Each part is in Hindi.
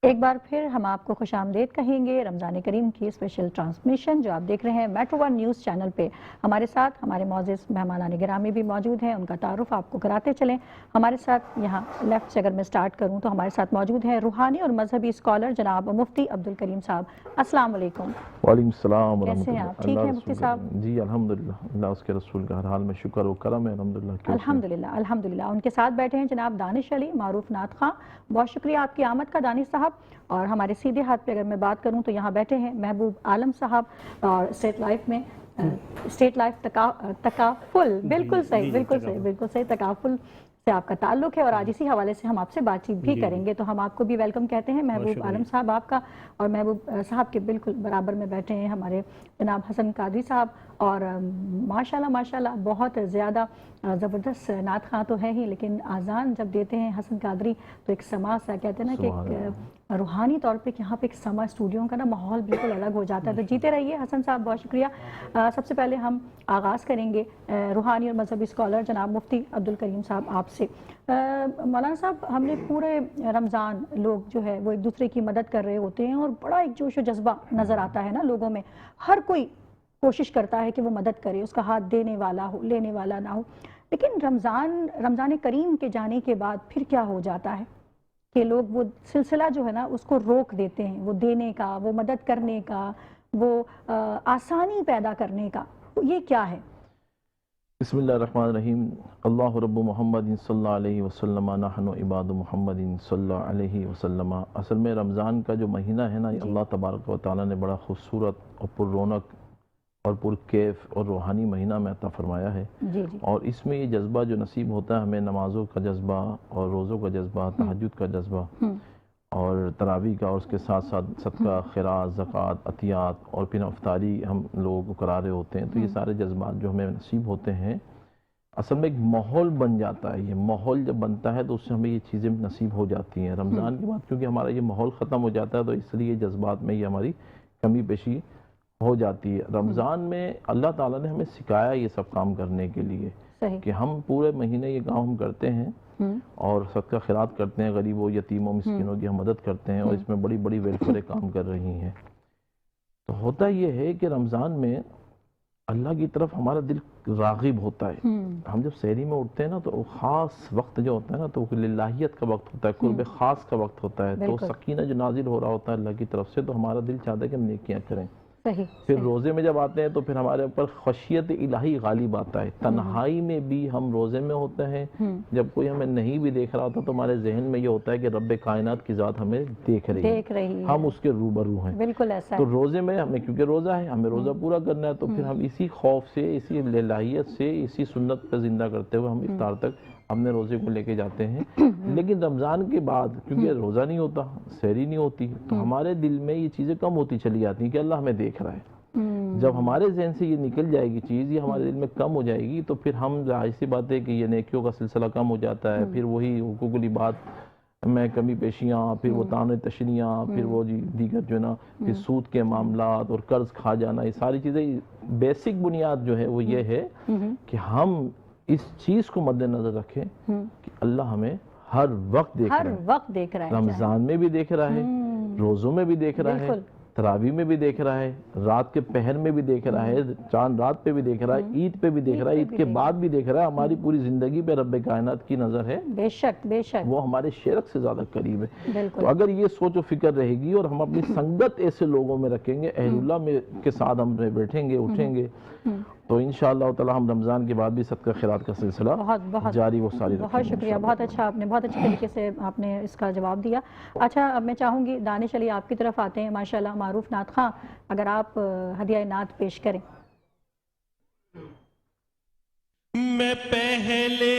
एक बार फिर हम आपको खुशामदीद कहेंगे रमज़ान करीम की स्पेशल ट्रांसमिशन जो आप देख रहे हैं मेट्रो वन न्यूज़ चैनल पे। हमारे साथ हमारे मौजूद मेहमान गिरामी भी मौजूद हैं, उनका तारुफ आपको कराते चलें। हमारे साथ यहाँ लेफ्ट से अगर मैं स्टार्ट करूँ तो हमारे साथ मौजूद हैं रूहानी और मजहबी स्कॉलर जनाब मुफ्ती अब्दुल करीम साहब। अस्सलाम वालेकुम। वालेकुम सलाम। कैसे हैं आप? ठीक हैं मुफ्ती साहब? जी अल्हम्दुलिल्लाह, अल्लाह उसके रसूल का हर हाल में शुक्र व करम है। अल्हम्दुलिल्लाह अल्हम्दुलिल्लाह अल्हम्दुलिल्लाह। उनके साथ बैठे हैं जनाब दानिश अली मारूफ नात खां। बहुत शुक्रिया आपकी आमद का दानिश साहब। और हमारे सीधे हाथ पे अगर मैं बात करूं तो यहाँ बैठे हैं महबूब आलम साहब और स्टेट लाइफ में स्टेट लाइफ तकाफुल। बिल्कुल सही, बिल्कुल सही, बिल्कुल सही, तकाफुल से आपका ताल्लुक है और आज इसी हवाले से हम आपसे बातचीत भी करेंगे। तो हम आपको भी वेलकम कहते हैं महबूब आलम साहब आपका। और महबूब साहब के बिल्कुल बराबर में बैठे हैं हमारे जनाब हसन कादरी साहब। और माशाल्लाह माशाल्लाह बहुत ज़्यादा ज़बरदस्त नात खां तो है ही, लेकिन आज़ान जब देते हैं हसन कादरी तो एक समा सा कहते हैं ना कि एक रूहानी तौर पे यहाँ पे एक समा स्टूडियो का ना माहौल बिल्कुल अलग हो जाता है। तो जीते रहिए हसन साहब, बहुत शुक्रिया। सबसे पहले हम आगाज़ करेंगे रूहानी और मजहबी स्कॉलर जनाब मुफ्ती अब्दुल करीम साहब आपसे। मौलाना साहब, हमने पूरे रमज़ान लोग जो है वो एक दूसरे की मदद कर रहे होते हैं और बड़ा एक जोश व जज्बा नज़र आता है ना लोगों में। हर कोई कोशिश करता है कि वो मदद करे, उसका हाथ देने वाला हो लेने वाला ना हो। लेकिन रमज़ान करीम के जाने के बाद फिर क्या हो जाता है कि लोग वो सिलसिला जो है ना उसको रोक देते हैं, वो देने का, वो मदद करने का, वो आसानी पैदा करने का। ये क्या है? बिस्मिल्लाहिर्रहमानिर्रहीम। अल्लाहु रब्बु मुहम्मदिन सल्लल्लाहु अलैहि वसल्लम नहनु इबादु मुहम्मदिन सल्लल्लाहु अलैहि वसल्लम। असल में रमज़ान का जो महीना है ना, अल्लाह तबारक व तआला ने बड़ा खूबसूरत और पुररौनक और पुरकैफ और रूहानी महीना में अता फरमाया है। जी जी। और इसमें ये जज्बा जो नसीब होता है हमें, नमाज़ों का जज्बा और रोज़ों का जज्बा, तहज्जुद का जज्बा और तरावी का, और उसके साथ साथ सदका, खैरात, ज़कात, अतियात और फिर अफ्तारी हम लोगों को करा रहे होते हैं। तो ये सारे जज्बात जो हमें नसीब होते हैं, असल में एक माहौल बन जाता है। ये माहौल जब बनता है तो उससे हमें ये चीज़ें नसीब हो जाती हैं। रमज़ान के बाद क्योंकि हमारा ये माहौल ख़त्म हो जाता है तो इसलिए जज्बात में ये हमारी कमी पेशी हो जाती है। रमज़ान में अल्लाह ताला ने हमें सिखाया ये सब काम करने के लिए कि हम पूरे महीने ये काम हम करते हैं और सदका खैरात करते हैं, गरीबों, यतीमों, मिस्किनों की हम मदद करते हैं और इसमें बड़ी बड़ी वेलफेयर काम कर रही हैं। तो होता ये है कि रमज़ान में अल्लाह की तरफ हमारा दिल राग़िब होता है। हम जब सहरी में उठते हैं ना तो ख़ास वक्त जो होता है ना तो लिल्लाहियत का वक्त होता है, कुर्ब ख़ास का वक्त होता है। तो सकीना जो नाजिल हो रहा होता है अल्लाह की तरफ से, तो हमारा दिल चाहता है कि हम नेकियां करें। फिर रोज़े में जब आते हैं तो फिर हमारे ऊपर खशियत इलाही गालिब आता है। तन्हाई में भी हम रोज़े में होते हैं, जब कोई हमें नहीं भी देख रहा होता तो हमारे जहन में ये होता है कि रब्बे कायनात की ज़ात हमें देख रही है, हम उसके रूबरू हैं। बिल्कुल ऐसा। तो रोज़े में हमें, क्योंकि रोज़ा है, हमें रोज़ा पूरा करना है, तो फिर हम इसी खौफ से, इसी लिल्लाहियत से, इसी सुन्नत पर जिंदा करते हुए हम इफ्तार तक अपने रोज़े को लेके जाते हैं। लेकिन रमज़ान के बाद क्योंकि रोज़ा नहीं होता, सहरी नहीं होती, तो हमारे दिल में ये चीज़ें कम होती चली जाती हैं कि अल्लाह हमें देख रहा है। जब हमारे जहन से ये निकल जाएगी चीज़, ये हमारे दिल में कम हो जाएगी, तो फिर हम जाहिर सी बात है कि ये नेकियों का सिलसिला कम हो जाता है। फिर वही हुकूकुल इबाद में कमी पेशियाँ, फिर वो ताने तशनियाँ, फिर वो जी दीगर जो है ना, फिर सूद के मामलात और कर्ज खा जाना, ये सारी चीज़ें बेसिक बुनियाद जो है वो ये है कि हम इस चीज को मद्देनजर रखें कि अल्लाह हमें हर वक्त देख रहा है। रमजान में भी देख रहा है, रोजों में भी देख रहा है, तरावी में भी देख रहा है, रात के पहर में भी देख रहा है, चांद रात पे भी देख रहा है, ईद पे भी देख रहा है, ईद के बाद भी देख रहा है। हमारी पूरी जिंदगी पे रब्बे कायनात की नजर है। बेशक बेशक वो हमारे शेरक से ज्यादा करीब है। तो अगर ये सोच फिक्र रहेगी और हम अपनी संगत ऐसे लोगों में रखेंगे, अहलुल्लाह में के साथ हम बैठेंगे उठेंगे, तो इंशाअल्लाह ताला हम रमज़ान के बाद भी सदका खैरात का सिलसिला बहुत जारी वो सारी। बहुत शुक्रिया, बहुत अच्छा, आपने बहुत अच्छे तरीके से आपने इसका जवाब दिया। अच्छा, अब मैं चाहूँगी दानिश अली आपकी तरफ आते हैं। माशाल्लाह मारूफ नात खां, अगर आप हदिया नात पेश करें। मैं पहले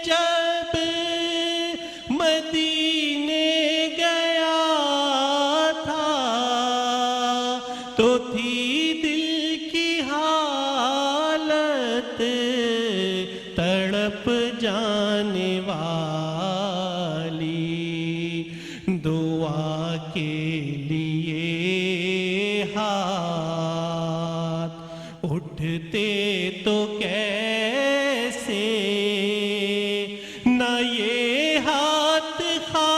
जब मदीने गया था तो थी दिल की हालत तड़प जाने वाली, दुआ के लिए हाथ उठते तो कैसे न ये हाथ खा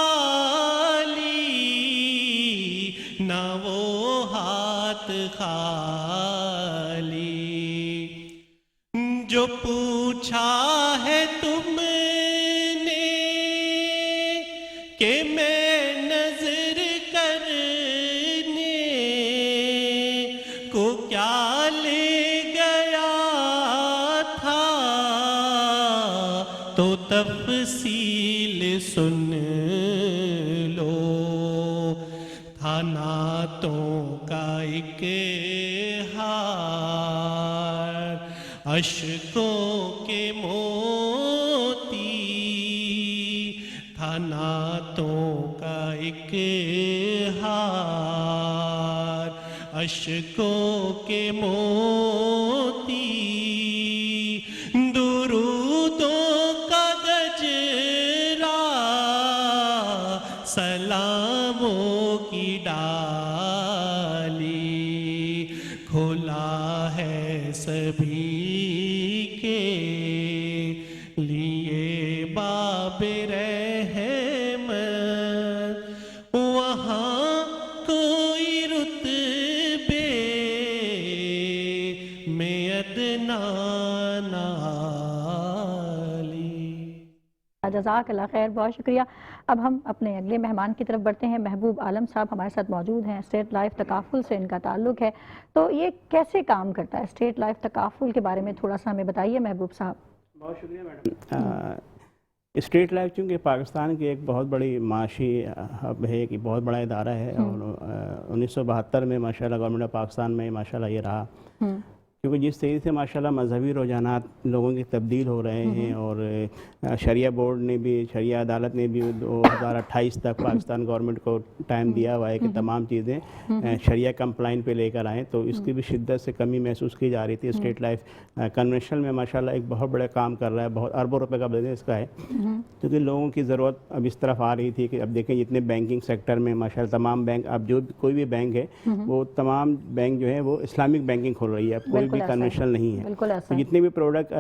खाली। जो पूछा है तुमने कि मैं नजर करने को क्या ले गया था, तो तफसील सुन लो। था नातों का एक हार, अश्कों के मोती, था नातों का एक हार, अश्कों के मोती। दुरूदों का गजरा, सलामों की डाली, खुला है सभी के लिए बाब रहमत। वहाँ कोई रुतबे में अदना नाली। जज़ाकल्लाह खैर, बहुत शुक्रिया। अब हम अपने अगले मेहमान की तरफ बढ़ते हैं। महबूब आलम साहब हमारे साथ मौजूद हैं। स्टेट लाइफ तकाफुल से इनका ताल्लुक़ है, तो ये कैसे काम करता है? स्टेट लाइफ तकाफुल के बारे में थोड़ा सा हमें बताइए महबूब साहब। बहुत शुक्रिया मैडम। स्टेट लाइफ चूँकि पाकिस्तान की एक बहुत बड़ी माशी हब है, कि बहुत बड़ा इदारा है, और 1972 में माशाल्लाह गवर्नमेंट ऑफ पाकिस्तान में माशाल्लाह ये रहा। क्योंकि जिस तरीके से माशाल्लाह मजहबी रुझानात लोगों की तब्दील हो रहे हैं, और शरिया बोर्ड ने भी, शरिया अदालत ने भी 2028 तक पाकिस्तान गवर्नमेंट को टाइम दिया हुआ है कि तमाम चीज़ें शरिया कंप्लाइन पे लेकर आएँ, तो इसकी भी शिद्दत से कमी महसूस की जा रही थी। स्टेट लाइफ कन्वेंशनल में माशाल्लाह एक बहुत बड़ा काम कर रहा है, बहुत अरबों रुपए का बिजनेस का है, क्योंकि लोगों की ज़रूरत अब इस तरफ आ रही थी कि अब देखें जितने बैंकिंग सेक्टर में माशाल्लाह तमाम बैंक, अब जो कोई भी बैंक है वो तमाम बैंक जो है वो इस्लामिक बैंकिंग खोल रही है, अब कोई भी कन्वेंशनल नहीं है। तो जितने भी प्रोडक्ट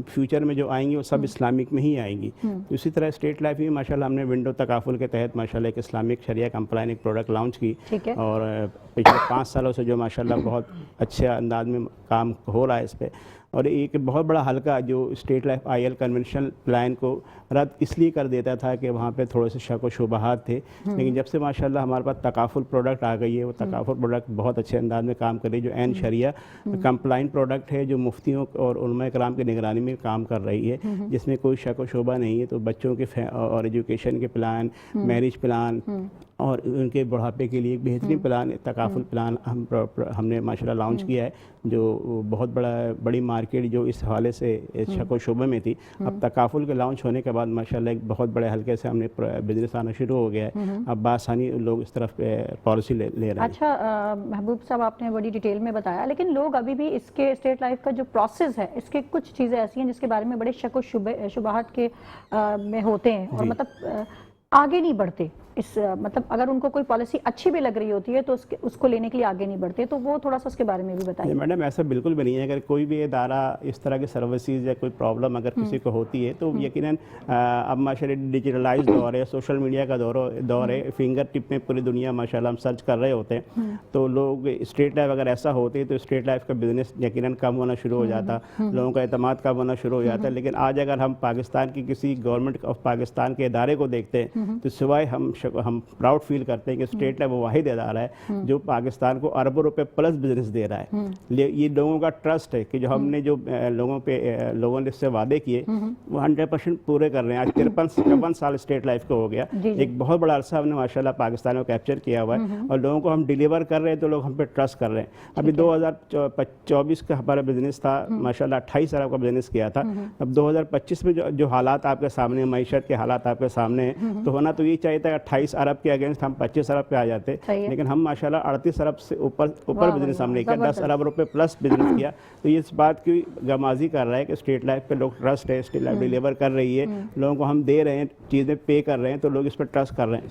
फ्यूचर में जो आएंगी वो सब इस्लामिक में ही आएंगी। तो इसी तरह स्टेट लाइफ में माशाल्लाह हमने विंडो तकाफुल के तहत माशाल्लाह एक इस्लामिक शरिया कंप्लाइन एक प्रोडक्ट लॉन्च की, और पिछले 5 सालों से जो माशाल्लाह बहुत अच्छे अंदाज में काम हो रहा है इस पर। और एक बहुत बड़ा हल्का जो state life IL conventional plan को रद्द इसलिए कर देता था कि वहाँ पे थोड़े से शक व शुबहात थे, लेकिन जब से माशाल्लाह हमारे पास तकाफुल प्रोडक्ट आ गई है, वो तकाफुल प्रोडक्ट बहुत अच्छे अंदाज में काम कर रही है, जो एन शरिया कंप्लाइन प्रोडक्ट है, जो मुफ्तियों और उलमा कराम की निगरानी में काम कर रही है, जिसमें कोई शक व शुबा नहीं है। तो बच्चों के और एजुकेशन के प्लान, मैरिज प्लान और उनके बुढ़ापे के लिए एक बेहतरीन प्लान, तकाफुल प्लान हमने माशाल्लाह लॉन्च किया है, जो बहुत बड़ी मार्केट जो इस हवाले से शक व शुबे में थी, अब तकाफुल के लॉन्च होने के बाद माशाल्लाह एक बहुत बड़े हल्के से हमने बिजनेस आना शुरू हो गया है। अब बासानी लोग इस तरफ पॉलिसी ले रहे हैं। अच्छा महबूब साहब, आपने बड़ी डिटेल में बताया, लेकिन लोग अभी भी इसके स्टेट लाइफ का जो प्रोसेस है, इसके कुछ चीज़ें ऐसी हैं जिसके बारे में बड़े शक व शुबहात के में होते हैं, और मतलब आगे नहीं बढ़ते। इस मतलब अगर उनको कोई पॉलिसी अच्छी भी लग रही होती है तो उसको लेने के लिए आगे नहीं बढ़ते, तो वो थोड़ा सा उसके बारे में भी बताइए। मैडम ऐसा बिल्कुल भी नहीं है। अगर कोई भी इदारा इस तरह की सर्विसेज या कोई प्रॉब्लम अगर किसी को होती है तो यकीनन अब माशाल्लाह डिजिटलाइज दौर है, सोशल मीडिया का दौर है, फिंगर टिप में पूरी दुनिया माशाल्लाह हम सर्च कर रहे होते हैं, तो लोग स्टेट लाइफ अगर ऐसा होती है तो स्टेट लाइफ का बिजनेस यकीनन कम होना शुरू हो जाता, लोगों का एतमाद कम होना शुरू हो जाता है। लेकिन आज अगर हम पाकिस्तान की किसी गवर्नमेंट ऑफ पाकिस्तान के इदारे को देखते हैं तो सिवाय हम प्राउड फील करते हैं कि स्टेट लाइफ वो वाहिद इदारा है जो पाकिस्तान को अरबों रुपए प्लस बिजनेस दे रहा है। ये लोगों का ट्रस्ट है कि जो हमने जो लोगों ने इससे वादे किए वो 100% पूरे कर रहे हैं। आज 53 साल स्टेट लाइफ को हो गया, एक बहुत बड़ा अरसा हमने माशाल्लाह पाकिस्तान को कैप्चर किया हुआ है, और लोगों को हम डिलीवर कर रहे हैं तो लोग हम पे ट्रस्ट कर रहे हैं। अभी 2024 का हमारा बिजनेस था माशाल्लाह 28 अरब का बिजनेस किया था। अब 2025 में जो हालात आपके सामने, मईशत के हालात आपके सामने हैं, तो होना तो ये चाहिए था 28 अरब के अगेंस्ट हम 25 अरब पे आ जाते, लेकिन हम माशाल्लाह 38 अरब से ऊपर बिजनेस हमने किया, 10 अरब रुपए प्लस बिजनेस किया। तो ये इस बात की गमाजी कर रहा है कि स्टेट लाइफ पे लोग ट्रस्ट है, स्टेट लाइफ डिलीवर कर रही है, लोगों को हम दे रहे हैं, चीज़ें पे कर रहे हैं, तो लोग इस पर ट्रस्ट कर रहे हैं।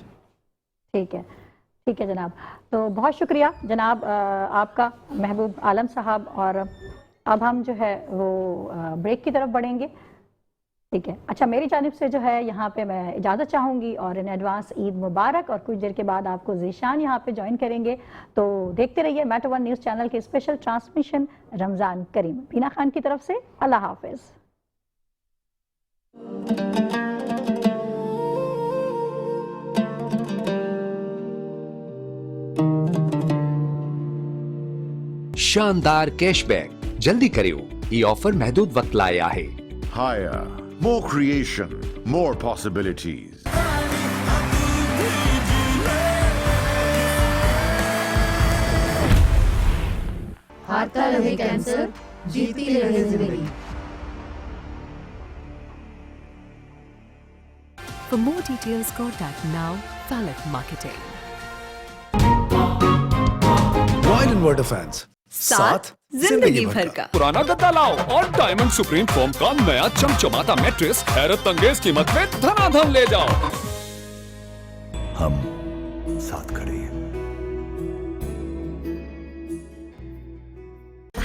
ठीक है जनाब, तो बहुत शुक्रिया जनाब आपका महबूब आलम साहब। और अब हम जो है वो ब्रेक की तरफ बढ़ेंगे। ठीक है। अच्छा, मेरी जानिब से जो है यहाँ पे मैं इजाज़त चाहूँगी और इन एडवांस ईद मुबारक। और कुछ देर के बाद आपको ज़ीशान यहाँ पे ज्वाइन करेंगे, तो देखते रहिए मेट्रो वन न्यूज़ चैनल के स्पेशल ट्रांसमिशन रमज़ान करीम। बीना खान की तरफ से अल्लाह हाफिज़। शानदार कैशबैक जल्दी करियो, ये ऑफर महदूद वक्त लाया है। Higher, more creation, more possibilities. हारता रहे कैंसर, जीती रहे जिंदगी। For more details, contact now Falak Marketing. Royal inverter fans, साथ जिंदगी भर का। पुराना गद्दा लाओ और डायमंड सुप्रीम फोम का नया चमचमाता मैट्रेस हैरत अंगेज कीमत में धनाधन ले जाओ। हम साथ खड़े हैं।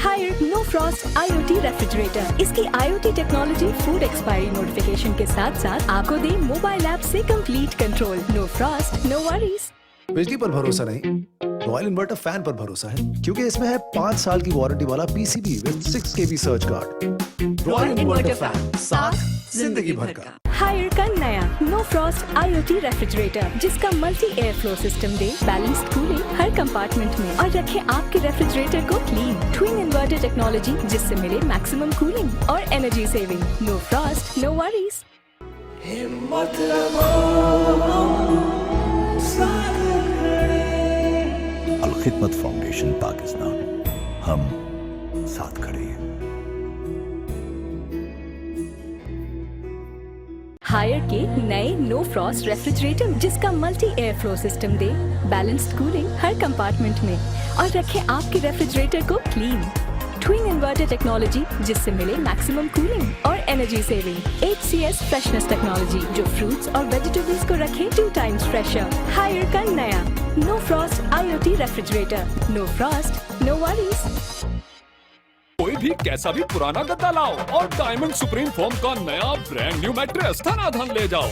Haier no frost IoT refrigerator. इसकी IoT technology food expiry notification के साथ साथ आपको दे मोबाइल ऐप से complete control. No frost, no worries. बिजली पर भरोसा नहीं, रॉयल इन्वर्टर फैन पर भरोसा है, क्योंकि इसमें है 5 साल की वारंटी वाला PCB with 6 KB surge guard. Royal inverter fan, साथ जिंदगी भर का। हायर का नया नो फ्रॉस्ट IoT रेफ्रिजरेटर, जिसका मल्टी एयर फ्लो सिस्टम दे बैलेंस्ड कूलिंग हर कंपार्टमेंट में और रखे आपके रेफ्रिजरेटर को क्लीन। ट्विन इन्वर्टर टेक्नोलॉजी, जिससे मिले मैक्सिमम कूलिंग और energy saving. No frost, no worries. Al Khidmat Foundation Pakistan, हम साथ खड़े हैं। हायर के नए नो फ्रॉस्ट रेफ्रिजरेटर, जिसका मल्टी एयर फ्लो सिस्टम दे बैलेंस्ड कूलिंग हर कंपार्टमेंट में और रखे आपके रेफ्रिजरेटर को क्लीन। ट्विन इन्वर्टर टेक्नोलॉजी, जिससे मिले मैक्सिमम कूलिंग और energy saving. HCS freshness technology, जो फ्रूट्स और वेजिटेबल्स को रखे 2 times फ्रेशर। हायर का नया no frost IoT refrigerator. No frost, no worries. कोई भी कैसा भी पुराना गद्दा लाओ और डायमंड सुप्रीम फोम का नया ब्रांड न्यू मैट्रेस धनाधन ले जाओ।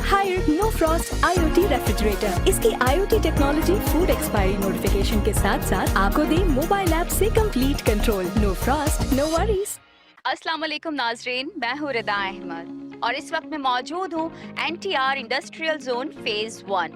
Haier no frost IoT refrigerator. इसकी IoT technology food expiry notification के साथ साथ आपको दे मोबाइल ऐप से complete control. No frost, no worries. अस्सलाम वालेकुम नाजरीन, मैं हूँ रिदा अहमद और इस वक्त मैं मौजूद हूँ NTR इंडस्ट्रियल जोन फेज 1।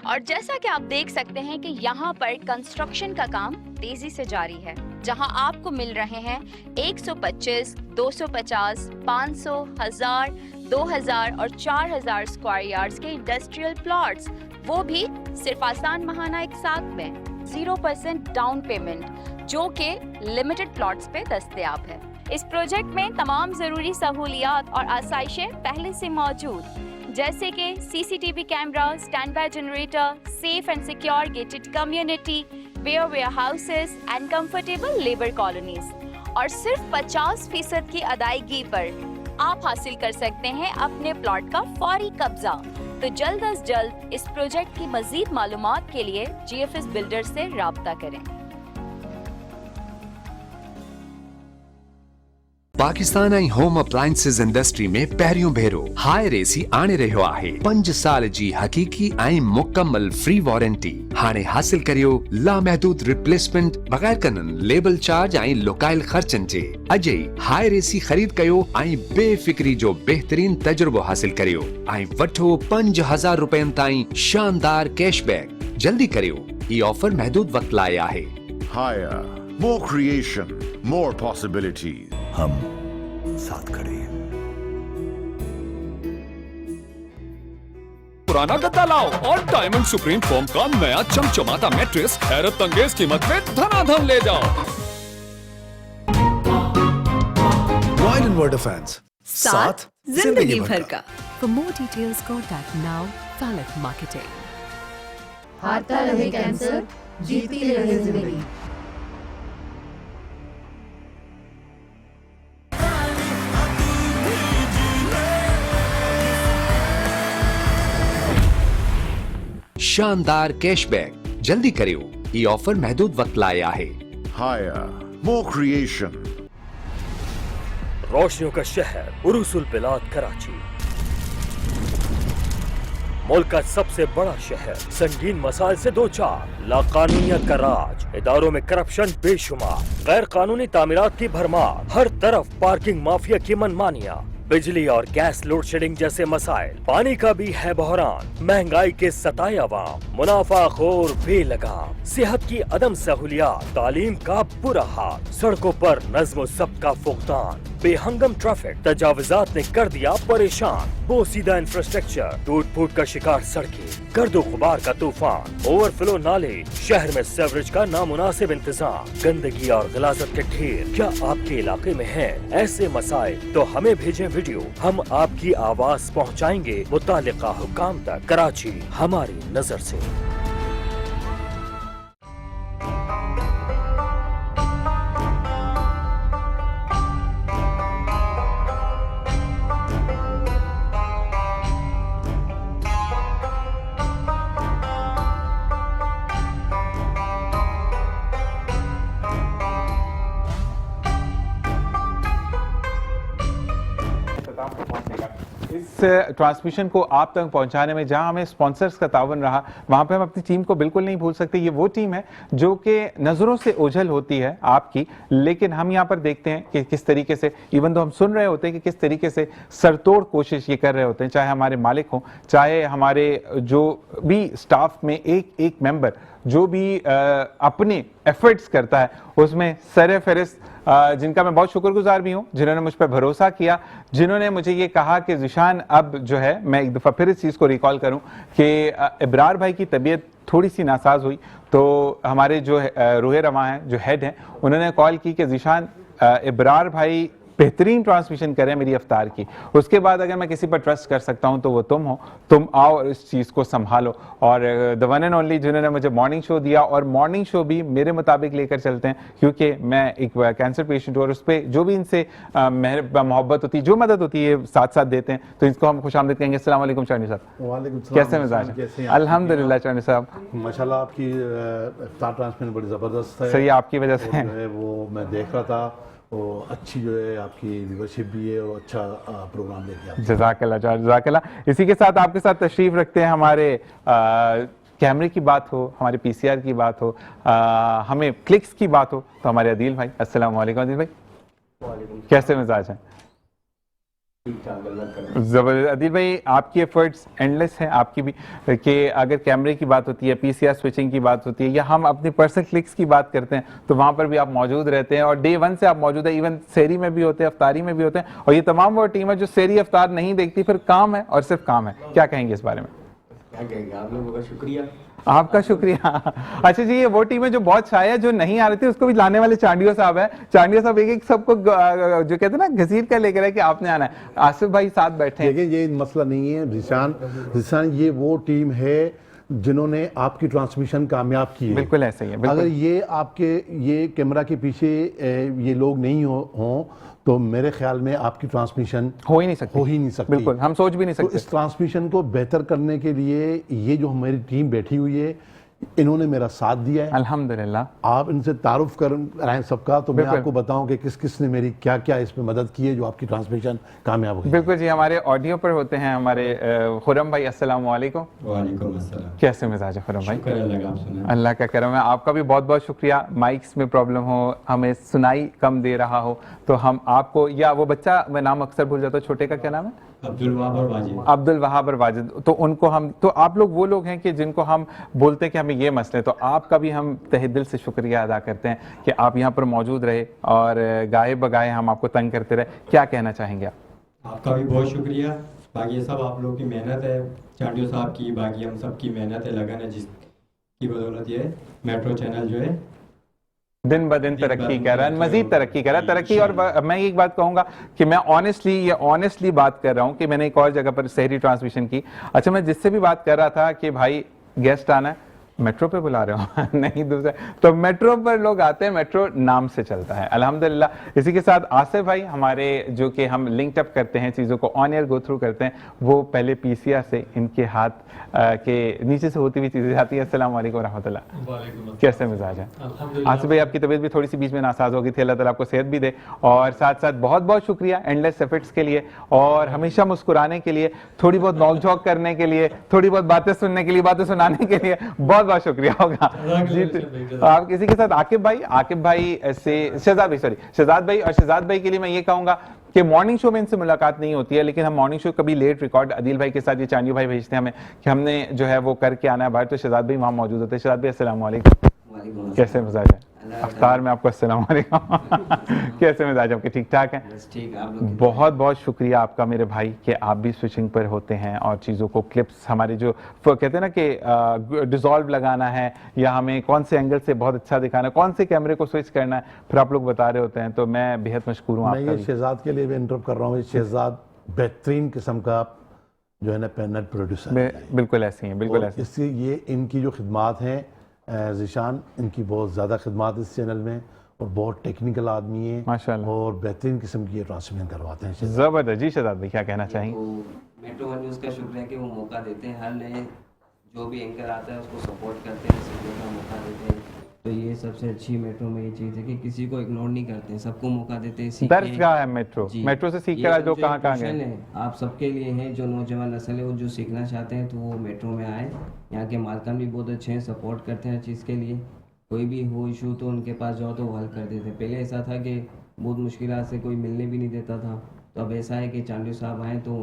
और जैसा कि आप देख सकते हैं कि यहाँ पर कंस्ट्रक्शन का काम तेजी से जारी है, जहाँ आपको मिल रहे हैं 125, 250, 500, 1000, 2000 और 4000 स्क्वायर यार्ड्स के इंडस्ट्रियल प्लॉट्स, वो भी सिर्फ आसान महाना एक साथ में 0% डाउन पेमेंट, जो कि लिमिटेड प्लॉट्स पे दस्तयाब है। इस प्रोजेक्ट में तमाम जरूरी सहूलियात और आसाइशें पहले से मौजूद, जैसे कि CCTV camera, standby generator, safe and secure gated community, where houses and comfortable labour colonies. और सिर्फ 50% की अदायगी पर आप हासिल कर सकते हैं अपने प्लॉट का फौरी कब्जा। तो जल्द अज जल्द इस प्रोजेक्ट की मजीद मालूमात के लिए GFS बिल्डर से राब्ता करें। पाकिस्तान ऐं होम अप्लायंसिस इंडस्ट्री में पहिरियों भेरो हायर AC आणे रहियो आहे। 5 साल जी हकीकी ऐं मुकम्मल फ्री वारंटी। हाणे हासिल करियो लामहदूद रिप्लेसमेंट बगैर कनन लेबल चार्ज ऐं लुकायल खर्चन जे। अजय हायर AC खरीद कयो ऐं बेफिक्री जो बेहतरीन तजुर्बो हासिल करियो ऐं वठो 5000 रुपयन ताईं शानदार कैशबैक। जल्दी करियो, ये ऑफर महदूद वक्त लाइ आहे। Higher, more creation, more possibilities. हम साथ खड़े हैं। पुराना गद्दा लाओ और डायमंड सुप्रीम फोम का नया चमचमाता मैट्रेस हैरत अंगेज कीमत में धनाधन ले जाओ। रॉयल इन्वर्टर फैंस, साथ जिंदगी भर का। For more details, contact now Falak Marketing. हारता रहे कैंसर, जीती रहे जिंदगी। शानदार कैशबैक जल्दी करियो, ये ऑफर महदूद वक्त लाइ आहे। Higher, more creation. रोशनियों का शहर उरुसुल बिलाद कराची, मुल्क का सबसे बड़ा शहर, संगीन मसाइल से दो चार, लाकानूनियत का राज, इदारों में करप्शन बेशुमार, गैर कानूनी तामीरात की भरमार, हर तरफ पार्किंग माफिया की मनमानियां, बिजली और गैस लोड शेडिंग जैसे मसाइल, पानी का भी है बहरान, महंगाई के सताए अवाम, मुनाफाखोर बेलगाम, सेहत की अदम सहूलियात, तालीम का बुरा हाल, सड़कों पर नज्म ज़ब्त का फुकदान, बेहंगम ट्रैफिक, तजावुजात ने कर दिया परेशान, बोसीदा इंफ्रास्ट्रक्चर, टूट फूट का शिकार सड़कें, गर्दो गुबार का तूफान, ओवरफ्लो नाले, शहर में सीवरेज का नामुनासिब इंतजाम, गंदगी और गिलाजत के ढेर। क्या आपके इलाके में है ऐसे मसाइल? तो हमें भेजें वीडियो, हम आपकी आवाज पहुंचाएंगे मुतालिका हुकाम तक। कराची हमारी नजर से। इस ट्रांसमिशन को आप तक पहुंचाने में जहां हमें स्पॉन्सर्स का तावन रहा, वहां पे हम अपनी टीम को बिल्कुल नहीं भूल सकते। ये वो टीम है जो कि नज़रों से ओझल होती है आपकी, लेकिन हम यहाँ पर देखते हैं कि किस तरीके से, इवन तो हम सुन रहे होते हैं कि किस तरीके से सरतोड़ कोशिश ये कर रहे होते हैं, चाहे हमारे मालिक हों, चाहे हमारे जो भी स्टाफ में एक एक मेंबर जो भी अपने एफर्ट्स करता है, उसमें सर फहरिस्त जिनका मैं बहुत शुक्रगुजार भी हूं, जिन्होंने मुझ पर भरोसा किया, जिन्होंने मुझे ये कहा कि ज़िशान अब जो है, मैं एक दफ़ा फिर इस चीज़ को रिकॉल करूं कि इब्रार भाई की तबीयत थोड़ी सी नासाज हुई, तो हमारे जो रूहे रवा हैं, जो हेड हैं, उन्होंने कॉल की कि ज़िशान इब्रार भाई बेहतरीन ट्रांसमिशन करें मेरी अफ्तार की, उसके बाद अगर मैं किसी पर ट्रस्ट कर सकता हूं तो वो तुम हो, तुम आओ और इस चीज़ को संभालो। और द वन एंड ओनली जिन्होंने मुझे मॉर्निंग शो दिया, और मॉर्निंग शो भी मेरे मुताबिक लेकर चलते हैं, क्योंकि मैं एक कैंसर पेशेंट हूँ और उस पर जो भी इनसे मोहब्बत होती है, जो मदद होती है, साथ साथ देते हैं, तो इसको हम खुशामदीद कहेंगे। अस्सलाम वालेकुम चांदी साहब। वालेकुम सलाम। कैसे मिजाज है? अल्हम्दुलिल्लाह चांदी साहब, माशाल्लाह आपकी इफ्तार ट्रांसमिशन बड़ी ज़बरदस्त है। सही, आपकी वजह से जो है वो मैं देख रहा था, वो अच्छी जो है आपकी व्यूअरशिप भी है और अच्छा प्रोग्राम लेके आप। जज़ाकल्लाह जज़ाकल्लाह। इसी के साथ आपके साथ तशरीफ रखते हैं, हमारे कैमरे की बात हो, हमारे पीसीआर की बात हो, हमें क्लिक्स की बात हो, तो हमारे अदील भाई। अस्सलाम वालेकुम अदील भाई, कैसे मिजाज हैं? जबरदस्त अदील भाई, आपकी एफर्ट्स एंडलेस हैं, आपकी भी, कि अगर कैमरे की बात होती है, पीसीआर स्विचिंग की बात होती है, या हम अपनी पर्सनल क्लिक्स की बात करते हैं, तो वहाँ पर भी आप मौजूद रहते हैं, और डे 1 से आप मौजूद है, इवन सेरी में भी होते हैं, अफ्तारी में भी होते हैं, और ये तमाम वो टीम है जो सेरी अफ्तार नहीं देखती, फिर काम है और सिर्फ काम है। क्या कहेंगे इस बारे में? क्या कहेंगे, आप लोगों का शुक्रिया। आपका शुक्रिया। अच्छा जी, ये वो टीम है जो बहुत शाया, जो नहीं आ रही थी, उसको भी लाने वाले चांडियो साहब है। चांडियो साहब एक एक सबको जो कहते हैं ना घसीट कर लेकर है कि आपने आना है। आसिफ भाई साथ बैठे हैं। देखिए, ये मसला नहीं है ज़िशान, ये वो टीम है जिन्होंने आपकी ट्रांसमिशन कामयाब की है। बिल्कुल ऐसा ही है। अगर ये आपके ये कैमरा के पीछे ये लोग नहीं हों तो मेरे ख्याल में आपकी ट्रांसमिशन हो ही नहीं सकती। बिल्कुल, हम सोच भी नहीं सकते। तो इस ट्रांसमिशन को बेहतर करने के लिए ये जो हमारी टीम बैठी हुई है, इन्होंने मेरा साथ दिया है, अल्हम्दुलिल्लाह। आप इनसे तारुफ कर रहे हैं सबका, तो मैं आपको बताऊं कि किस किस ने मेरी क्या क्या इसमें मदद की है जो आपकी ट्रांसमिशन कामयाब हुई। बिल्कुल जी, हमारे ऑडियो पर होते हैं हमारे खुरम भाई। अस्सलाम वालेकुम। वालेकुम अस्सलाम। कैसे मिजाज है खुरम भाई? शुक्र अल्लाह का करम है। आपका भी बहुत बहुत शुक्रिया। माइक्स में प्रॉब्लम हो, हमें सुनाई कम दे रहा हो, तो हम आपको, या वो बच्चा, मैं नाम अक्सर भूल जाता हूँ, छोटे का क्या नाम है? अब्दुल वहाब और वाजिद। तो उनको हम, तो आप लोग वो लोग हैं कि जिनको हम बोलते हैं कि हमें ये मसले, तो आपका भी हम तहे दिल से शुक्रिया अदा करते हैं कि आप यहाँ पर मौजूद रहे और गाए बगाए हम आपको तंग करते रहे। क्या कहना चाहेंगे आप? आपका भी बहुत शुक्रिया। बाकी ये सब आप लोगों की मेहनत है, चांडियो साहब की, बाकी हम सब की मेहनत है, लगन है, जिसकी बदौलत ये मेट्रो चैनल जो है दिन ब दिन तरक्की कर रहा है, मजीद तरक्की कर रहा है। तरक्की, और मैं एक बात कहूंगा कि मैं ऑनेस्टली बात कर रहा हूं कि मैंने एक और जगह पर शहरी ट्रांसमिशन की। अच्छा, मैं जिससे भी बात कर रहा था कि भाई गेस्ट आना है, मेट्रो पे बुला रहे हो नहीं दूसरा, तो मेट्रो पर लोग आते हैं, मेट्रो नाम से चलता है अल्हम्दुलिल्लाह। इसी के साथ आसिफ भाई हमारे जो कि हम लिंक अप करते हैं, चीज़ों को ऑन एयर गो थ्रू करते हैं, वो पहले पीसीआर से इनके हाथ के नीचे से होती हुई चीज़ें जाती है। अस्सलाम वालेकुम रहमतुल्लाह, कैसे मिजाज है? आसिफ भाई आपकी तबीयत भी थोड़ी सी बीच में नासाज हो गई थी, अल्लाह ताला आपको सेहत भी दे, और साथ साथ बहुत बहुत शुक्रिया एंडलेस एफर्ट्स के लिए, और हमेशा मुस्कुराने के लिए, थोड़ी बहुत नॉक झोंक करने के लिए, थोड़ी बहुत बातें सुनने के लिए, बातें सुनाने के लिए बहुत बहुत शुक्रिया होगा जी। आप किसी के साथ आकिब भाई से शहजाद भाई, और शहजाद भाई के लिए मैं ये कहूंगा कि मॉर्निंग शो में इनसे मुलाकात नहीं होती है, लेकिन हम मॉर्निंग शो कभी लेट रिकॉर्ड अदील भाई के साथ, ये चांदी भाई भेजते हैं हमें कि हमने जो है वो करके आना है बाहर, तो शहजाद भाई वहाँ मौजूद होते हैं। शहजाद भाई अस्सलाम वालेकुम, कैसे मिजाज है? अफ्तार में आपको अस्सलाम वालेकुम कैसे मिजाज आपके? ठीक ठाक हैं? ठीक, आप बहुत बहुत शुक्रिया आपका मेरे भाई कि आप भी स्विचिंग पर होते हैं और चीज़ों को क्लिप्स हमारे जो कहते हैं ना कि डिजॉल्व लगाना है या हमें कौन से एंगल से बहुत अच्छा दिखाना है, कौन से कैमरे को स्विच करना है, फिर आप लोग बता रहे होते हैं, तो मैं बेहद मशकूर हूँ आपका। मैं ये शहजाद के लिए भी इंटरप्ट कर रहा हूँ। शहजाद बेहतरीन किस्म का जो है ना पैनल प्रोड्यूसर, बिल्कुल ऐसे ही है, बिल्कुल ऐसे। इससे ये इनकी जो खिदमात हैं ज़ीशान, इनकी बहुत ज़्यादा खिदमात इस चैनल में, और बहुत टेक्निकल आदमी है माशाल्लाह, और बेहतरीन किस्म की ये ट्रांसमिशन करवाते हैं। ज़बरदस्त जी। शहजाद भाई क्या कहना चाहेंगे? मेट्रो वन न्यूज़ का शुक्रिया कि वो मौका देते हैं, हर नए जो भी एंकर आता है उसको सपोर्ट करते हैं, सीखने का मौका देते हैं। तो ये सबसे अच्छी मेट्रो में ये चीज़ है कि किसी को इग्नोर नहीं करते हैं, सबको मौका देते हैं। दरगाह है मेट्रो से सीख कर जो कहाँ गए, आप सबके लिए है, जो नौजवान नस्ल है वो जो सीखना चाहते हैं तो वो मेट्रो में आए। यहाँ के मालकान भी बहुत अच्छे हैं, सपोर्ट करते हैं हर चीज़ के लिए, कोई भी हो इशू तो उनके पास जाओ तो वो हल कर देते। पहले ऐसा था कि बहुत मुश्किल से कोई मिलने भी नहीं देता था, तो अब ऐसा है कि चांडियो साहब आए तो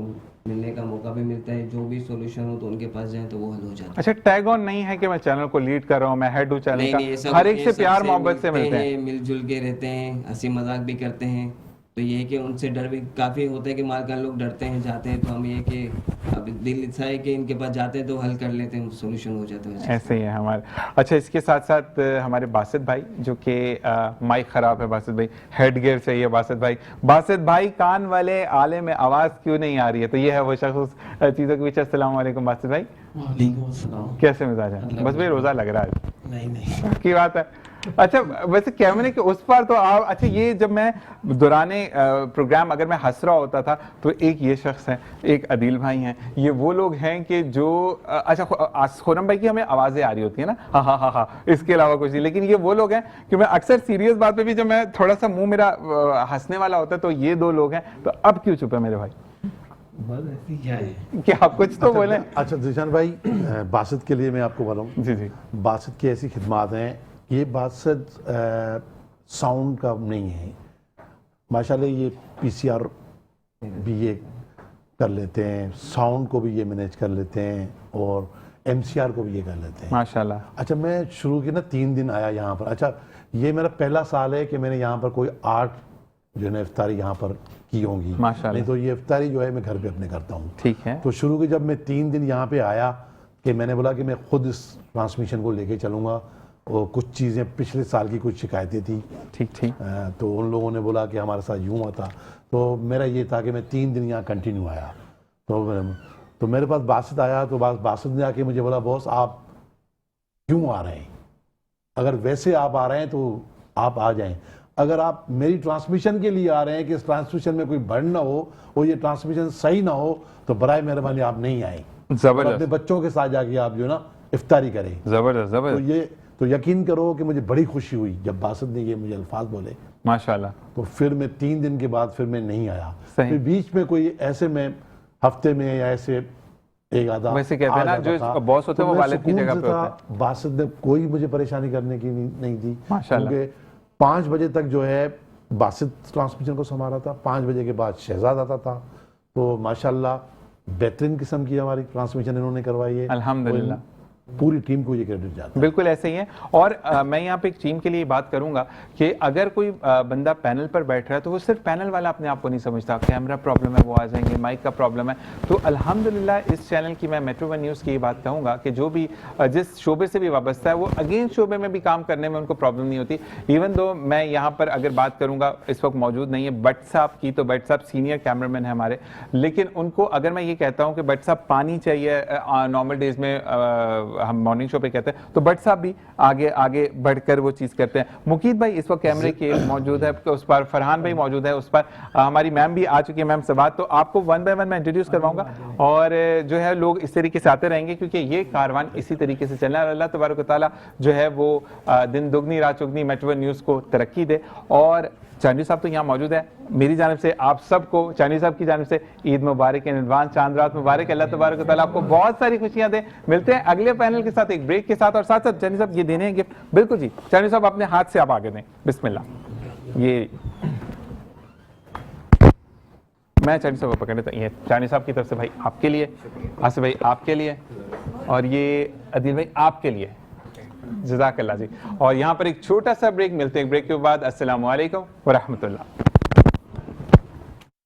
मिलने का मौका भी मिलता है, जो भी सॉल्यूशन हो तो उनके पास जाए तो वो हल हो जाता है। अच्छा, टैग ऑन नहीं है कि मैं चैनल को लीड कर रहा हूँ, मैं हेड हूँ चैनल का, हर एक से प्यार मोहब्बत से मिलते हैं, मिलजुल के रहते हैं, हंसी मजाक भी करते हैं। तो ये है कि उनसे डर भी काफ़ी होता है कि मालकान लोग डरते हैं जाते हैं, तो हम ये कि अब दिल ऐसा है कि इनके पास जाते हैं तो हल कर लेते हैं, सोल्यूशन हो जाता है। ऐसे ही है हमारे। अच्छा, इसके साथ साथ हमारे बासित भाई जो कि माइक ख़राब है, बासित भाई हेड गियर चाहिए। बासित भाई कान वाले आले में आवाज़ क्यों नहीं आ रही है? तो ये है वो शख्स चीज़ों के पीछे। अस्सलाम वालेकुम बासित भाई, कैसे मिजाज है? बस भाई रोज़ा लग रहा है नहीं की बात है। अच्छा, वैसे कैमरे के उस पार तो आप, अच्छा ये जब मैं दौराने प्रोग्राम अगर मैं हंस रहा होता था तो एक ये शख्स है, एक अदील भाई हैं, ये वो लोग हैं कि जो अच्छा खुरम भाई की हमें आवाज़ें आ रही होती है ना, हाँ हाँ हाँ हाँ, इसके अलावा कुछ नहीं, लेकिन ये वो लोग हैं कि मैं अक्सर सीरियस बात पे भी जब मैं थोड़ा सा मुंह मेरा हंसने वाला होता है तो ये दो लोग हैं। तो अब क्यों चुप है मेरे भाई? क्या है, क्या कुछ तो बोले। अच्छा ज़ीशान भाई, बासित के लिए मैं आपको बताऊँ, जी, बासित की ऐसी खिदमात हैं, ये बासित साउंड का नहीं है माशाल्लाह, ये पीसीआर भी ये कर लेते हैं, साउंड को भी ये मैनेज कर लेते हैं, और एमसीआर को भी ये कर लेते हैं माशाल्लाह। अच्छा, मैं शुरू के ना 3 दिन आया यहाँ पर। अच्छा, ये मेरा पहला साल है कि मैंने यहाँ पर कोई आर्ट जो है ना इफ्तारी यहाँ पर की होंगी माशाल्लाह, नहीं तो ये इफ्तारी जो है मैं घर पे अपने करता हूँ। ठीक है। तो शुरू के जब मैं 3 दिन यहाँ पे आया कि मैंने बोला कि मैं खुद इस ट्रांसमिशन को लेके चलूँगा, और कुछ चीज़ें पिछले साल की कुछ शिकायतें थी, ठीक तो उन लोगों ने बोला कि हमारे साथ यूँ था, तो मेरा ये था कि मैं 3 दिन यहाँ कंटिन्यू आया। तो मेरे पास बासित आया, तो बासित ने आके मुझे बोला, बॉस आप क्यों आ रहे हैं? अगर वैसे आप आ रहे हैं तो आप आ जाएं, अगर आप मेरी ट्रांसमिशन के लिए आ रहे हैं कि इस ट्रांसमिशन में कोई बढ़ ना हो और ये ट्रांसमिशन सही ना हो, तो बराए मेहरबानी आप नहीं आए, अपने बच्चों के साथ जाके आप जो ना इफ्तारी करें। जबरदस्त। तो यकीन करो कि मुझे बड़ी खुशी हुई जब बासित ने ये मुझे अल्फाज बोले माशाल्लाह। तो फिर मैं 3 दिन के बाद फिर मैं नहीं आया। फिर बीच में कोई ऐसे में हफ्ते में या ऐसे एक आधा, वैसे कहते हैं ना जो बॉस होते हैं वो वालिद की जगह पे होते हैं। बासित ने कोई मुझे परेशानी करने की नहीं दी माशाल्लाह। क्योंकि 5 बजे तक जो है बासित ट्रांसमिशन को संभाला था, 5 बजे के बाद शहजाद आता था, तो माशाल्लाह बेहतरीन किस्म की हमारी ट्रांसमिशन इन्होंने करवाई है, अल्हम्दुलिल्लाह। पूरी टीम को ये क्रेडिट जाता है। बिल्कुल ऐसे ही है। और मैं यहाँ पे एक टीम के लिए बात करूंगा कि अगर कोई बंदा पैनल पर बैठ रहा है तो वो सिर्फ पैनल वाला अपने आप को नहीं समझता, कैमरा प्रॉब्लम है वो आ जाएंगे, माइक का प्रॉब्लम है। तो अल्हम्दुलिल्लाह इस चैनल की मैं मेट्रो वन न्यूज़ की बात कहूँगा कि जो भी जिस शोबे से भी वाबस्ता है वो अगेंस्ट शोबे में भी काम करने में उनको प्रॉब्लम नहीं होती। इवन दो मैं यहाँ पर अगर बात करूँगा, इस वक्त मौजूद नहीं है बट साहब की, तो बट साहब सीनियर कैमरामैन है हमारे, लेकिन उनको अगर मैं ये कहता हूँ कि बट साहब पानी चाहिए नॉर्मल डेज में हम मॉर्निंग शो पे कहते हैं, तो भट्ट साहब भी आगे आगे बढ़कर वो चीज़ करते हैं। मुकीद भाई इस वक्त कैमरे के मौजूद है, उस पर फरहान भाई मौजूद है, उस पर हमारी मैम भी आ चुकी है, मैम सबात। तो आपको वन बाय वन मैं इंट्रोड्यूस करवाऊंगा और जो है लोग इस तरीके से आते रहेंगे, क्योंकि ये कारवान इसी तरीके से चलना है। अल्लाह तबारक व तआला जो है वो दिन दुगनी रात चुगनी मेट्रो न्यूज़ को तरक्की दे। और चांदी साहब तो यहाँ मौजूद है, मेरी जानिब से आप सबको चांदी साहब की जानिब से ईद मुबारक, इन एडवांस चांद रात मुबारक। अल्लाह तबारक व तआला आपको बहुत सारी खुशियां दे। मिलते हैं अगले पैनल के साथ एक ब्रेक के साथ, और साथ साथ चांदी साहब ये देने हैं गिफ्ट। बिल्कुल जी चांदी साहब अपने हाथ से आप आगे दें, बिस्मिल्लाह। ये मैं चांदी साहब पकड़ लेता, ये चांदी साहब की तरफ से भाई आपके लिए, आसिफ भाई आपके लिए, और ये अदील भाई आपके लिए। जज़ाकल्लाह जी। और यहाँ पर एक छोटा सा ब्रेक, मिलते हैं ब्रेक के बाद। अस्सलामु अलैकुम व रहमतुल्लाह।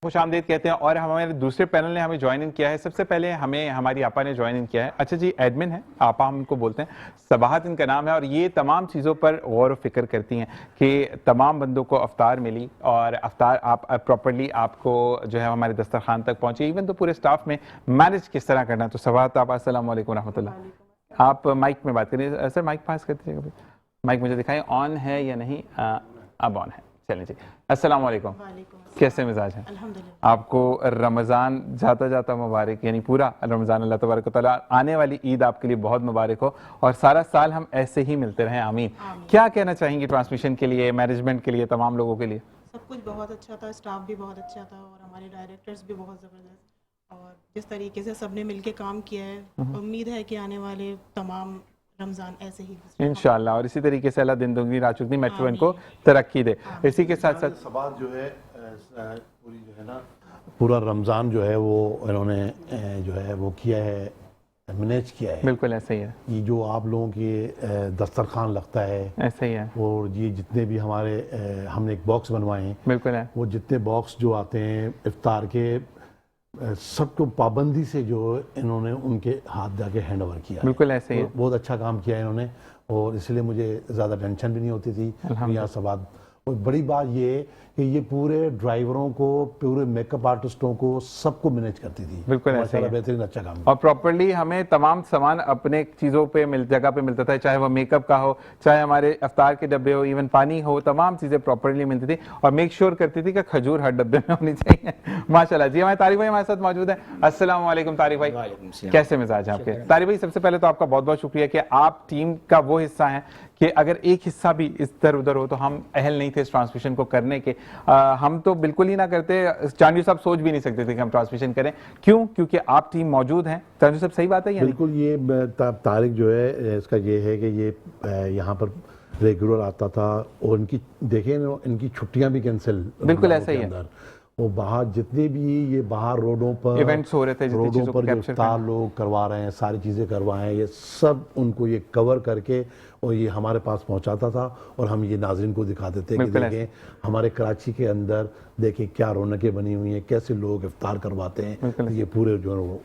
खुशामदीद कहते हैं। और हमारे दूसरे पैनल ने हमें ज्वाइन इन किया है। सबसे पहले हमें हमारी आपा ने ज्वाइन इन किया है। अच्छा जी, एडमिन है, आपा हम उनको बोलते हैं, सबाहत इनका नाम है, और ये तमाम चीज़ों पर गौर व फिक्र करती हैं कि तमाम बंदों को अफ्तार मिली और अफ्तार आप प्रॉपरली आपको जो है हमारे दस्तरखान तक पहुँचे, इवन तो पूरे स्टाफ में मैनेज किस तरह करना है। तो सबाहत आप अस्सलामु अलैकुम रहमतुल्लाह। आप माइक में बात करिए सर, माइक पास कर दीजिएगा कभी, माइक मुझे दिखाएं ऑन है या नहीं। अब ऑन है, चलें जी। अस्सलाम वालेकुम, कैसे मिजाज हैं? आपको रमज़ान जाता जाता मुबारक, यानी पूरा रमज़ान अल्लाह तबारक व तआला आने वाली ईद आपके लिए बहुत मुबारक हो, और सारा साल हम ऐसे ही मिलते रहें, आमीन। क्या कहना चाहेंगी ट्रांसमिशन के लिए, मैनेजमेंट के लिए, तमाम लोगों के लिए? सब कुछ बहुत अच्छा था, स्टाफ भी बहुत अच्छा था, और हमारे डायरेक्टर्स भी बहुत ज़बरदस्त, और जिस तरीके से सबने मिलके काम किया है, उम्मीद है कि आने वाले तमाम रमज़ान ऐसे ही इंशाअल्लाह, और इसी तरीके से अल्लाह दिन दुगनी रात चुगनी मेट्रो इनको तरक्की दे। इसी के साथ साथ सबात जो है पूरी जो है ना, पूरा रमज़ान जो है वो इन्होंने जो है वो किया है, मैनेज किया है। बिल्कुल ऐसे ही है। ये जो आप लोगों के दस्तरखान लगता है ऐसे ही है, और ये जितने भी हमारे हमने एक बॉक्स बनवाए हैं, बिल्कुल है, वो जितने बॉक्स जो आते हैं इफ्तार के, सबको पाबंदी से जो इन्होंने उनके हाथ जाके हैंड ओवर किया। बिल्कुल ऐसे ही, बहुत अच्छा काम किया है इन्होंने, और इसलिए मुझे ज़्यादा टेंशन भी नहीं होती थी यहाँ सबात। और बड़ी बात ये कि ये पूरे ड्राइवरों को, पूरे मेकअप आर्टिस्टों को, सबको मैनेज करती थी। बिल्कुल ऐसे ही, बेहतरीन अच्छा काम। और प्रॉपर्ली हमें तमाम सामान अपने चीज़ों पे जगह पे मिलता था, चाहे वो मेकअप का हो, चाहे हमारे अफ्तार के डब्बे हो, इवन पानी हो, तमाम चीज़ें प्रॉपर्ली मिलती थी, और मेक श्योर करती थी कि खजूर हर डब्बे में होनी चाहिए। माशाल्लाह जी। हमारे तारिक भाई हमारे साथ मौजूद है। अस्सलाम वालेकुम तारिक भाई, कैसे मिजाज है आपके? तारिक भाई सबसे पहले तो आपका बहुत बहुत शुक्रिया कि आप टीम का वो हिस्सा हैं कि अगर एक हिस्सा भी इधर उधर हो तो हम अहल नहीं थे इस ट्रांसमिशन को करने के। हम तो बिल्कुल ही ना करते, चांदी साहब सोच भी नहीं सकते थे कि हम ट्रांसमिशन करें। क्यों? क्योंकि आप टीम मौजूद हैं। चांदी साहब सही बात है या बिल्कुल। ये तारिक जो है इसका ये है कि ये यहाँ पर रेगुलर आता था, और इनकी देखिए इनकी छुट्टियां भी कैंसिल, बिल्कुल ऐसा ही है। वो बाहर जितने भी ये बाहर रोडों पर इवेंट्स हो रहे थे, रोडों पर जो इफ्तार लोग करवा रहे हैं, सारी चीज़ें करवाएं, ये सब उनको ये कवर करके और ये हमारे पास पहुंचाता था, और हम ये नाज़रीन को दिखा देते कि देखें हमारे कराची के अंदर देखें क्या रौनकें बनी हुई हैं, कैसे लोग इफ्तार करवाते हैं। तो ये पूरे जो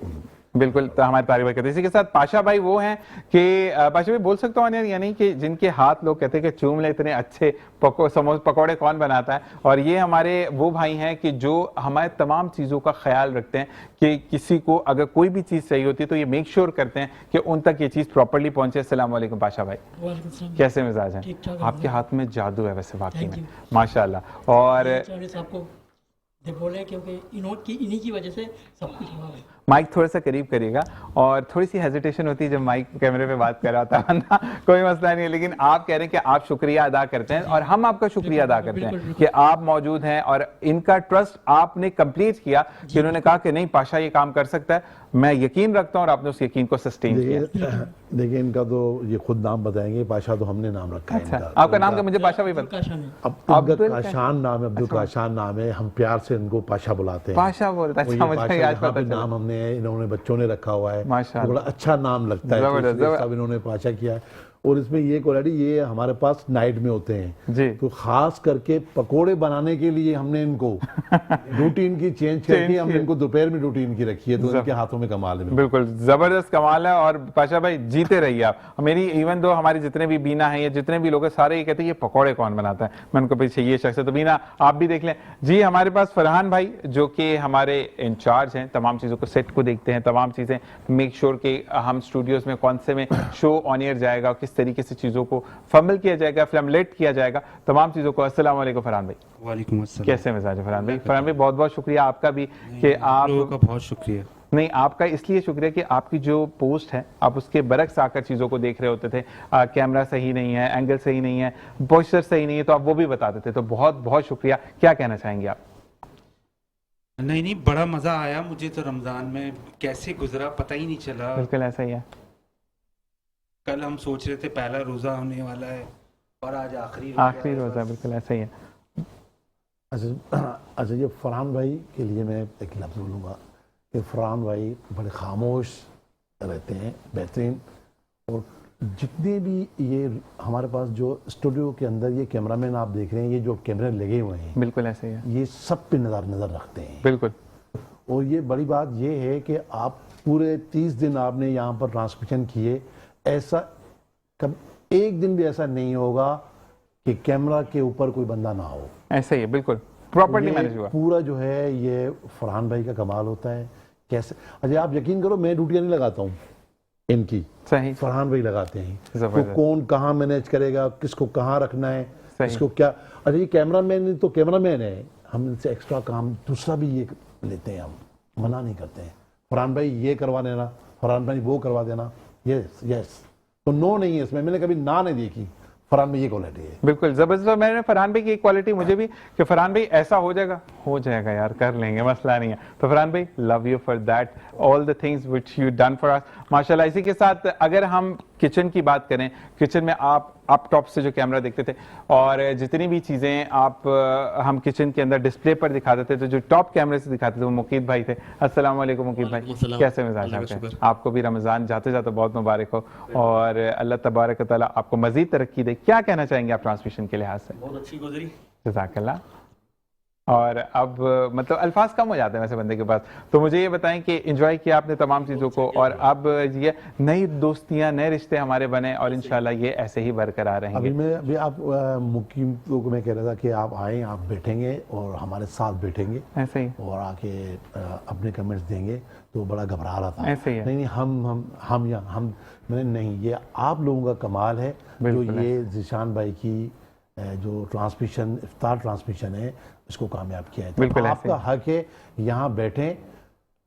बिल्कुल तो हमारे तारिक भाई कहते हैं। इसी के साथ पाशा भाई वो हैं कि पाशा भाई बोल सकता हूँ यानी कि जिनके हाथ लोग कहते हैं कि चूम ले, इतने अच्छे पकौड़े कौन बनाता है। और ये हमारे वो भाई हैं कि जो हमारे तमाम चीज़ों का ख्याल रखते हैं कि किसी को अगर कोई भी चीज़ चाहिए होती है तो ये मेक श्योर करते हैं कि उन तक ये चीज़ प्रॉपरली पहुँचे। अस्सलाम वालेकुम पाशा भाई, कैसे मिजाज हैं? आपके हाथ में जादू है वैसे वाकई में, माशाल्लाह। और बोले क्योंकि इन्हीं की वजह से सब कुछ हुआ है। माइक थोड़ा सा करीब करिएगा, और थोड़ी सी हेजिटेशन होती है जब माइक कैमरे पे बात कर रहा था, वरना कोई मसला नहीं है। लेकिन आप कह रहे हैं कि आप शुक्रिया अदा करते हैं, और हम आपका शुक्रिया अदा करते हैं कि आप मौजूद हैं, और इनका ट्रस्ट आपने कंप्लीट किया कि उन्होंने कहा कि नहीं पाशा ये काम कर सकता है। मैं यकीन रखता हूँ और आपने उस यकीन को सस्टेन किया। देखिए इनका तो ये खुद नाम बताएंगे, पाशा तो हमने नाम रखा है इनका। आपका नाम क्या? मुझे पाशा भी पता। अब्दुल काशान नाम है, अब्दुल काशान नाम है, हम प्यार से इनको पाशा बुलाते हैं। पाशा बोलता है, नाम हमने इन्होंने बच्चों ने रखा हुआ है, बड़ा अच्छा नाम लगता है, सब इन्होंने पाशा किया है। और इसमें ये क्वालिटी ये हमारे पास नाइट में होते हैं जी। तो खास करके पकोड़े बनाने के लिए हमने इनको रूटीन की चेंज करके हमने इनको दोपहर में रूटीन की रखी है, तो इनके हाथों में कमाल है। बिल्कुल जबरदस्त कमाल है। और पाशा भाई जीते रहिए आप। मेरी इवन दो हमारे जितने भी बीना है या जितने भी लोग हैं सारे ये कहते हैं ये पकोड़े कौन बनाता है, मैं उनको पीछे ये शख्स है। तो बीना आप भी देख लें जी। हमारे पास फरहान भाई जो कि हमारे इंचार्ज हैं, तमाम चीज़ों को सेट को देखते हैं, तमाम चीज़ें मेक श्योर कि हम स्टूडियोज में कौन से में शो ऑन एयर जाएगा, किस तरीके से चीज़ों को फंबल किया जाएगा, फ्लैमलेट किया जाएगा, तमाम चीज़ों को। अस्सलाम वालेकुम फरहान भाई। वालेकुम अस्सलाम। कैसे मिजाज है फरहान भाई? फरहान भाई बहुत बहुत शुक्रिया आपका भी कि आप लोगों का बहुत शुक्रिया। नहीं, आपका इसलिए शुक्रिया कि आपकी जो पोस्ट है आप उसके बरक्स आकर चीज़ों को देख रहे होते थे। कैमरा सही नहीं है, एंगल सही नहीं है, पोस्चर सही नहीं है, तो आप वो भी बताते थे। तो बहुत बहुत शुक्रिया। क्या कहना चाहेंगे आप? नहीं, बड़ा मजा आया मुझे तो। रमजान में कैसे गुजरा पता ही नहीं चला। बिल्कुल ऐसा ही है। कल हम सोच रहे थे पहला रोजा होने वाला है और आज आखिरी रोजा। बिल्कुल ऐसा ही है। अच्छा ये फरहान भाई के लिए मैं एक लफ्ज़ बोलूँगा कि फरहान भाई बड़े खामोश रहते हैं, बेहतरीन। और जितने भी ये हमारे पास जो स्टूडियो के अंदर ये कैमरामैन आप देख रहे हैं, ये जो कैमरे लगे हुए हैं, बिल्कुल ऐसे ही है, ये सब पे नज़र रखते हैं। बिल्कुल। और ये बड़ी बात ये है कि आप पूरे 30 दिन आपने यहाँ पर ट्रांसमिशन किए, ऐसा कब एक दिन भी ऐसा नहीं होगा कि कैमरा के ऊपर कोई बंदा ना हो। ऐसा ही है, बिल्कुल प्रॉपर्ली मैनेज हुआ। पूरा जो है ये फरहान भाई का कमाल होता है। कैसे अजय आप यकीन करो, मैं ड्यूटियाँ नहीं लगाता हूँ इनकी, सही फरहान भाई लगाते हैं। तो कौन कहाँ मैनेज करेगा, किसको कहाँ रखना है, किसको क्या। अरे ये कैमरामैन तो कैमरामैन है, हम इनसे एक्स्ट्रा काम दूसरा भी ये लेते हैं, हम मना नहीं करते हैं। फरहान भाई ये करवा देना, फरहान भाई वो करवा देना, यस यस, तो नो नहीं है इसमें। मैंने कभी ना नहीं देखी। फरहान भाई ये क्वालिटी है। बिल्कुल जबरदस्त। मैंने फरहान भाई की एक क्वालिटी मुझे भी कि फरहान भाई ऐसा हो जाएगा यार, कर लेंगे, मसला नहीं है। तो फरहान भाई love you for that, all the things which you done for us माशाल्लाह। इसी के साथ अगर हम किचन की बात करें, किचन में आप अप टॉप से जो कैमरा देखते थे और जितनी भी चीज़ें आप हम किचन के अंदर डिस्प्ले पर दिखाते थे, तो जो टॉप कैमरे से दिखाते थे वो मुकीद भाई थे। अस्सलाम वालेकुम मुकीद भाई, कैसे मिजाज आपके? आपको भी रमज़ान जाते जाते बहुत मुबारक हो और अल्लाह तबारक व तआला आपको मज़ीद तरक्की दे। क्या कहना चाहेंगे आप ट्रांसमिशन के लिहाज से? बहुत अच्छी गुजरी, जज़ाकल्लाह। और अब मतलब अल्फाज कम हो जाते हैं वैसे बंदे के पास। तो मुझे ये बताएं कि एंजॉय किया आपने तमाम चीज़ों को, और अब ये नई दोस्तियां, नए रिश्ते हमारे बने और इंशाल्लाह ये ऐसे ही बरकरार रहेंगे। अभी आप मुकीम को मैं कह रहा था कि आप आएँ, आप बैठेंगे और हमारे साथ बैठेंगे ऐसे ही, और आके अपने कमेंट्स देंगे। तो बड़ा घबरा रहा था, ऐसे ही है। नहीं हम मैंने नहीं, ये आप लोगों का कमाल है जो ये ज़ीशान भाई की जो ट्रांसमिशन, इफ्तार ट्रांसमिशन है, इसको कामयाब किया है। तो आपका हक है यहाँ बैठें,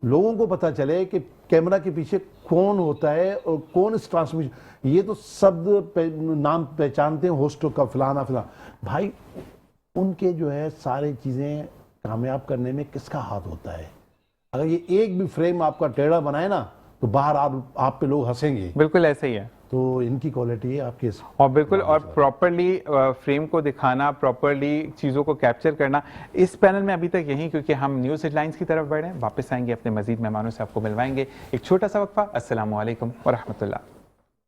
लोगों को पता चले कि कैमरा के पीछे कौन होता है और कौन इस ट्रांसमिशन। ये तो शब्द नाम पहचानते हैं, होस्टों का फलाना भाई, उनके जो है सारी चीज़ें कामयाब करने में किसका हाथ होता है। अगर ये एक भी फ्रेम आपका टेढ़ा बनाए ना तो बाहर आप पे लोग हंसेंगे। बिल्कुल ऐसे ही है। तो इनकी क्वालिटी है आपके। और बिल्कुल, और प्रॉपर्ली फ्रेम को दिखाना, प्रॉपर्ली चीज़ों को कैप्चर करना। इस पैनल में अभी तक यही, क्योंकि हम न्यूज़ हेडलाइंस की तरफ बढ़े, वापस आएंगे अपने मजीद मेहमानों से आपको मिलवाएंगे। एक छोटा सा वक्फा। अस्सलामु अलैकुम व रहमतुल्लाह।